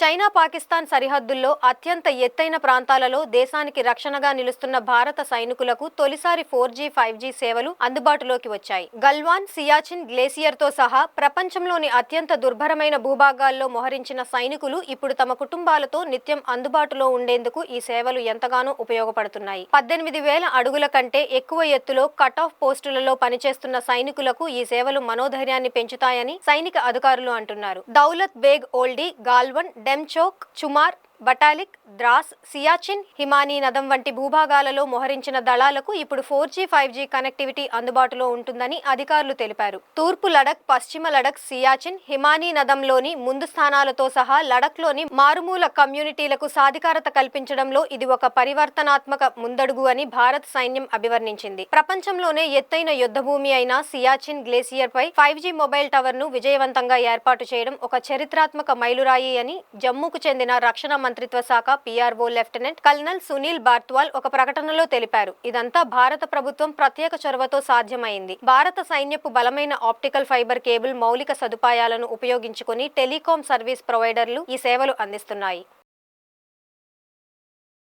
China Pakistan సరిహద్దుల్లో అత్యంత ఎత్తైన ప్రాంతాలలో దేశానికి రక్షణగా నిలుస్తున్న భారత సైనికులకు తొలిసారి 4G, 5G సేవలు అందుబాటులోకి వచ్చాయి. గల్వాన్, సియాచిన్ గ్లేసియర్తో సహా ప్రపంచంలోని అత్యంత దుర్భరమైన భూభాగాల్లో మోహరించిన సైనికులు ఇప్పుడు తమ కుటుంబాలతో నిత్యం అందుబాటులో ఉండేందుకు ఈ సేవలు ఎంతగానో ఉపయోగపడుతున్నాయి. 18,000 అడుగుల కంటే ఎక్కువ ఎత్తులో కట్ ఆఫ్ పోస్టులలో పనిచేస్తున్న సైనికులకు ఈ సేవలు మనోధైర్యాన్ని పెంచుతాయని సైనిక అధికారులు అంటున్నారు. దౌలత్ బేగ్ ఓల్డీ, గాల్వన్, డెమ్చోక్, చుమార్, బటాలిక్, ద్రాస్, సియాచిన్, హిమానీ నదం వంటి భూభాగాలలో మోహరించిన దళాలకు ఇప్పుడు 4G, 5G కనెక్టివిటీ అందుబాటులో ఉంటుందని అధికారులు తెలిపారు. తూర్పు లడక్, పశ్చిమ లడక్, సియాచిన్, హిమానీ నదంలోని ముందు స్థానాలతో సహా లడక్లోని మారుమూల కమ్యూనిటీలకు సాధికారత కల్పించడంలో ఇది ఒక పరివర్తనాత్మక ముందడుగు అని భారత సైన్యం అభివర్ణించింది. ప్రపంచంలోనే ఎత్తైన యుద్ధభూమి అయిన సియాచిన్ గ్లేసియర్ పై 5G మొబైల్ టవర్ ను విజయవంతంగా ఏర్పాటు చేయడం ఒక చరిత్రాత్మక మైలురాయి అని జమ్మూకు చెందిన రక్షణ మంత్రిత్వ శాఖ PRO లెఫ్టినెంట్ కల్నల్ సునీల్ బార్త్వాల్ ఒక ప్రకటనలో తెలిపారు. ఇదంతా భారత ప్రభుత్వం ప్రత్యేక చొరవతో సాధ్యమైంది. భారత సైన్యపు బలమైన ఆప్టికల్ ఫైబర్ కేబుల్ మౌలిక సదుపాయాలను ఉపయోగించుకుని టెలికాం సర్వీస్ ప్రొవైడర్లు ఈ సేవలు అందిస్తున్నాయి.